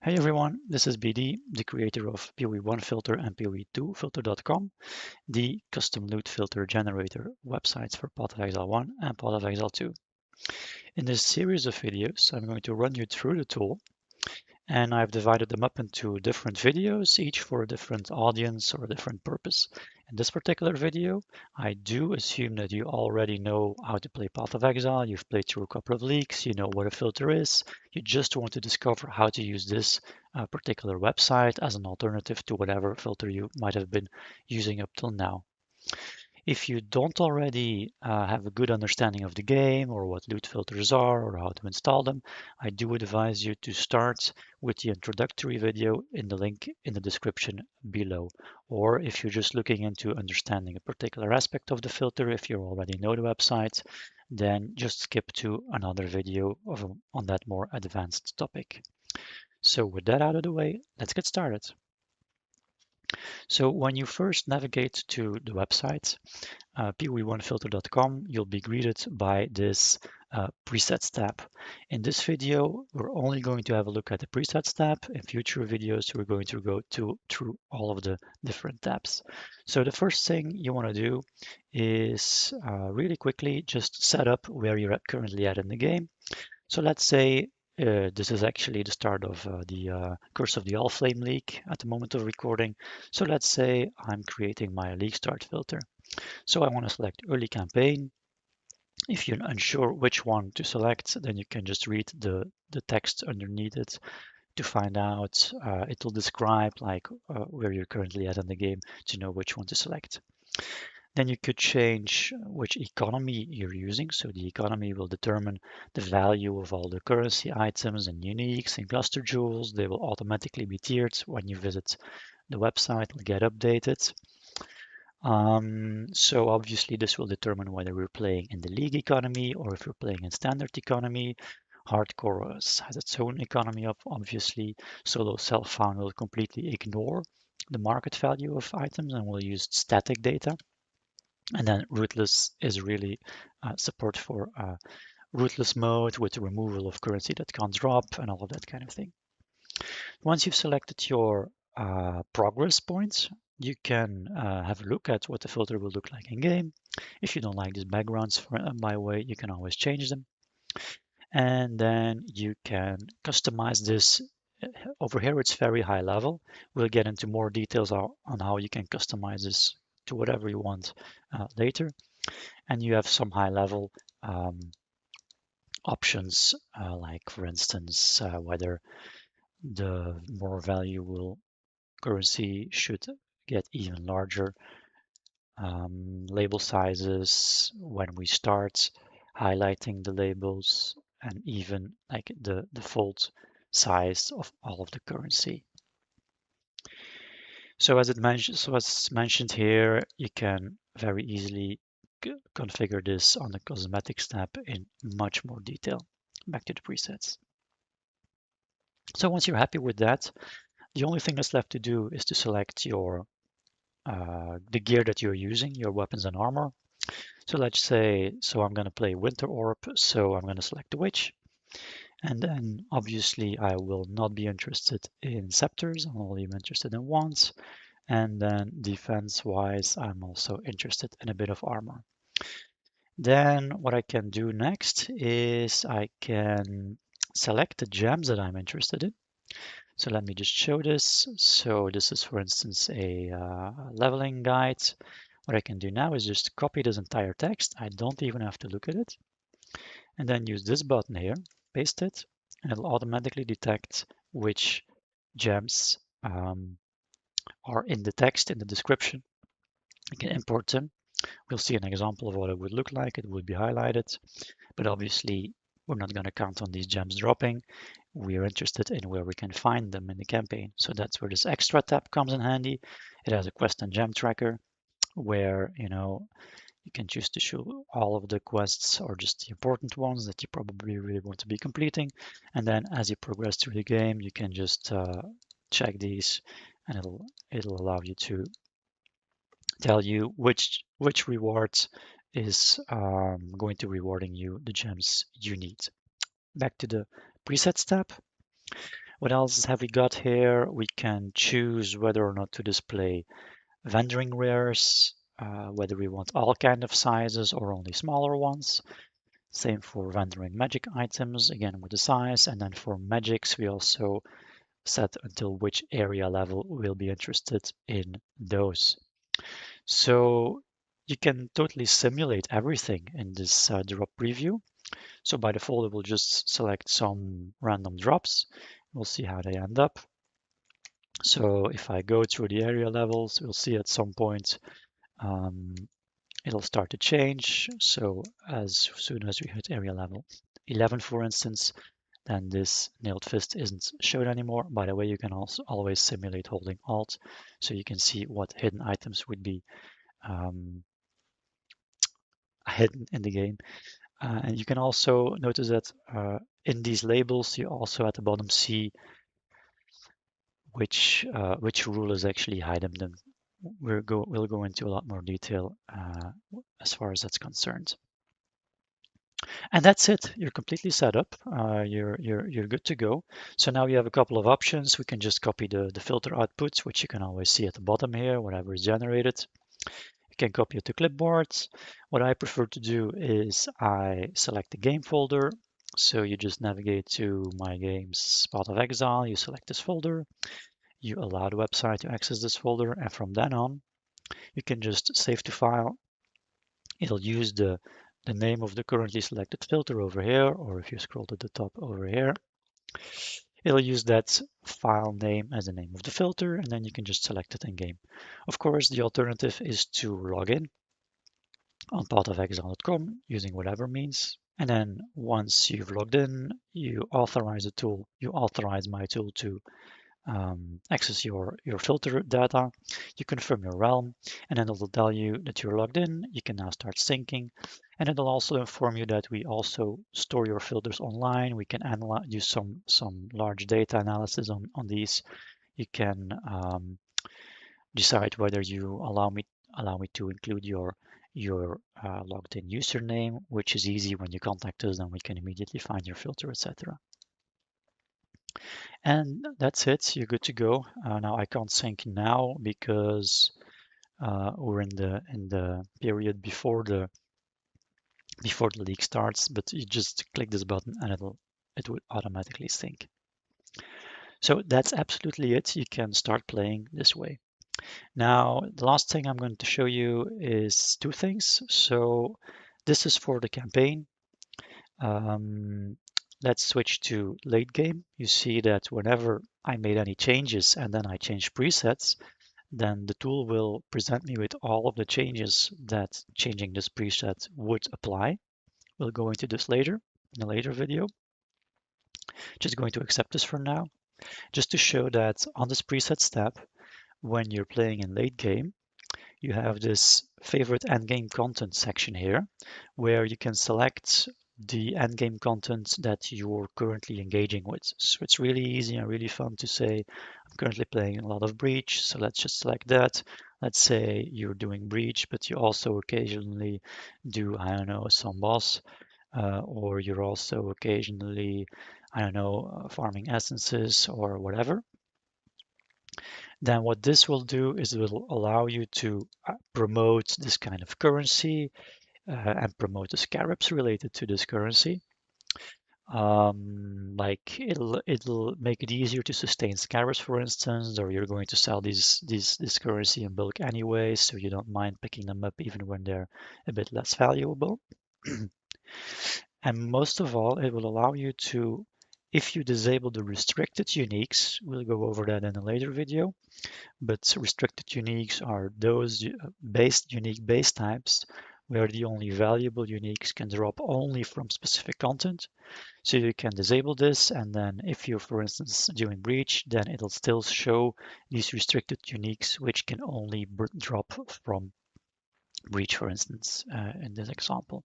Hey everyone, this is BD, the creator of PoE1 filter and PoE2 filter.com, the custom loot filter generator websites for Path of Exile 1 and Path of Exile 2. In this series of videos, I'm going to run you through the tool, and I've divided them up into different videos, each for a different audience or a different purpose. In this particular video, I do assume that you already know how to play Path of Exile, you've played through a couple of leagues, you know what a filter is, you just want to discover how to use this particular website as an alternative to whatever filter you might have been using up till now. If you don't already have a good understanding of the game or what loot filters are or how to install them, I do advise you to start with the introductory video in the link in the description below. Or if you're just looking into understanding a particular aspect of the filter, if you already know the website, then just skip to another video on that more advanced topic. So with that out of the way, let's get started. So when you first navigate to the website, PoE1filter.com, you'll be greeted by this presets tab. In this video, we're only going to have a look at the presets tab. In future videos, we're going to go through all of the different tabs. So the first thing you want to do is really quickly just set up where you're currently at in the game. So let's say this is actually the start of the Curse of the Allflame League at the moment of recording. So let's say I'm creating my league start filter. So I want to select early campaign. If you're unsure which one to select, then you can just read the text underneath it to find out. It will describe like where you're currently at in the game to know which one to select. Then you could change which economy you're using. So the economy will determine the value of all the currency items and uniques and cluster jewels. They will automatically be tiered when you visit the website, will get updated. So obviously this will determine whether we're playing in the league economy or if we're playing in standard economy. Hardcore has its own economy up, obviously. Solo self-found will completely ignore the market value of items and will use static data. And then rootless is really support for rootless mode with the removal of currency that can't drop and all of that kind of thing. Once you've selected your progress points, you can have a look at what the filter will look like in game. If you don't like these backgrounds, by the way, you can always change them. And then you can customize this. Over here, it's very high level. We'll get into more details on how you can customize this to whatever you want later. And you have some high level options, like for instance, whether the more valuable currency should get even larger. Label sizes when we start highlighting the labels, and even like the default size of all of the currency. So as mentioned here, you can very easily configure this on the cosmetics tab in much more detail. Back to the presets. So once you're happy with that, the only thing that's left to do is to select your the gear that you're using, your weapons and armor. So let's say, so I'm going to play Winter Orb, so I'm going to select the Witch. And then obviously I will not be interested in scepters, I'm only interested in wands. And then defense-wise, I'm also interested in a bit of armor. Then what I can do next is I can select the gems that I'm interested in. So let me just show this. So this is, for instance, a leveling guide. What I can do now is just copy this entire text. I don't even have to look at it. And then use this button here, paste it, and it'll automatically detect which gems are in the text, in the description. I can import them. We'll see an example of what it would look like. It would be highlighted, but obviously we're not going to count on these gems dropping. We're interested in where we can find them in the campaign. So that's where this extra tab comes in handy. It has a quest and gem tracker where, you can choose to show all of the quests or just the important ones that you probably really want to be completing. And then as you progress through the game, you can just check these, and it'll allow you to tell you which reward is going to rewarding you the gems you need. Back to the presets tab. What else have we got here? We can choose whether or not to display vendoring rares, whether we want all kind of sizes or only smaller ones. Same for vendoring magic items, again with the size. And then for magics, we also set until which area level we'll be interested in those. So you can totally simulate everything in this drop preview. So by default, it will just select some random drops. We'll see how they end up. So if I go through the area levels, we'll see at some point um, it'll start to change. So as soon as we hit area level 11, for instance, then this nailed fist isn't shown anymore. By the way, you can also always simulate holding Alt, so you can see what hidden items would be um, hidden in the game. And you can also notice that in these labels, you also at the bottom see which rule is actually hidden. Then we'll go into a lot more detail as far as that's concerned. And that's it. You're completely set up. You're good to go. So now you have a couple of options. We can just copy the filter outputs, which you can always see at the bottom here, whatever is generated. You can copy it to clipboards. What I prefer to do is I select the game folder. So you just navigate to My Games, Path of Exile. You select this folder. You allow the website to access this folder. And from then on, you can just save to file. It'll use the name of the currently selected filter over here, or if you scroll to the top over here, it'll use that file name as the name of the filter, and then you can just select it in game. Of course, the alternative is to log in on pathofexile.com using whatever means. And then once you've logged in, you authorize the tool, you authorize my tool to access your filter data, you confirm your realm, and then it'll tell you that you're logged in. You can now start syncing, and it'll also inform you that we also store your filters online. We can analyze, do some large data analysis on these. You can decide whether you allow me to include your logged in username, which is easy. When you contact us, then we can immediately find your filter, etc. And that's it. You're good to go. Now I can't sync now because we're in the period before the leak starts. But you just click this button and it will automatically sync. So that's absolutely it. You can start playing this way. Now the last thing I'm going to show you is two things. So this is for the campaign. Um, let's switch to late game. You see that whenever I made any changes and then I change presets, then the tool will present me with all of the changes that changing this preset would apply. We'll go into this later in a later video. Just going to accept this for now, just to show that on this presets tab, when you're playing in late game, you have this favorite endgame content section here, where you can select the endgame content that you're currently engaging with. So it's really easy and really fun to say, I'm currently playing a lot of Breach, so let's just select that. Let's say you're doing Breach, but you also occasionally do, I don't know, some boss, or you're also occasionally, I don't know, farming essences or whatever. Then what this will do is it will allow you to promote this kind of currency and promote the scarabs related to this currency. Like it'll make it easier to sustain scarabs, for instance, or you're going to sell this currency in bulk anyway, so you don't mind picking them up even when they're a bit less valuable. And most of all, it will allow you to, if you disable the restricted uniques, we'll go over that in a later video, but restricted uniques are those unique base types where the only valuable uniques can drop only from specific content. So you can disable this, and then if you're, for instance, doing breach, then it'll still show these restricted uniques which can only drop from breach, for instance, in this example.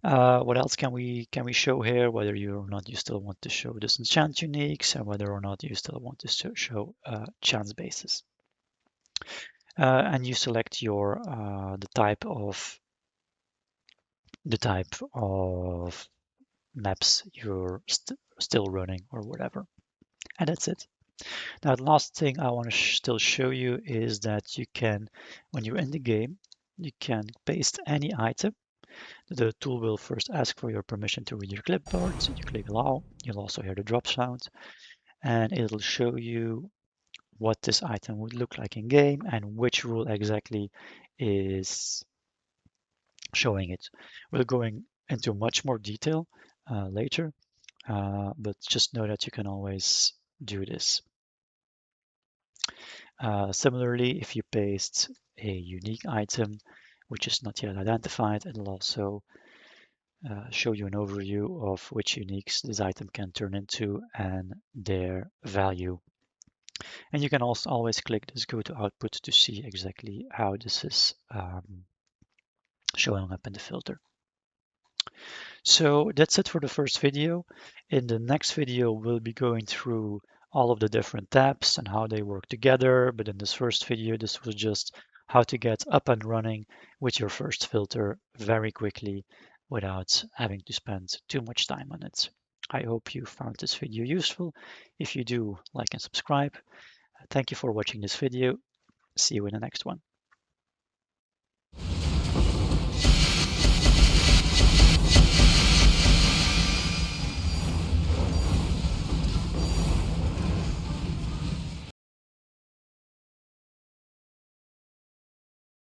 What else can we show here? Whether you or not you still want to show disenchant uniques, and whether or not you still want to show chance bases. And you select your the type of maps you're still running or whatever. And that's it. Now, the last thing I want to still show you is that you can, when you're in the game, you can paste any item. The tool will first ask for your permission to read your clipboard. You click allow. You'll also hear the drop sound, and it'll show you what this item would look like in game and which rule exactly is showing it. We're going into much more detail later, but just know that you can always do this. Similarly, if you paste a unique item which is not yet identified, it'll also show you an overview of which uniques this item can turn into and their value. And you can also always click this go to output to see exactly how this is showing up in the filter. So that's it for the first video. In the next video, we'll be going through all of the different tabs and how they work together. But in this first video, this was just how to get up and running with your first filter very quickly without having to spend too much time on it. I hope you found this video useful. If you do, like and subscribe. Thank you for watching this video. See you in the next one.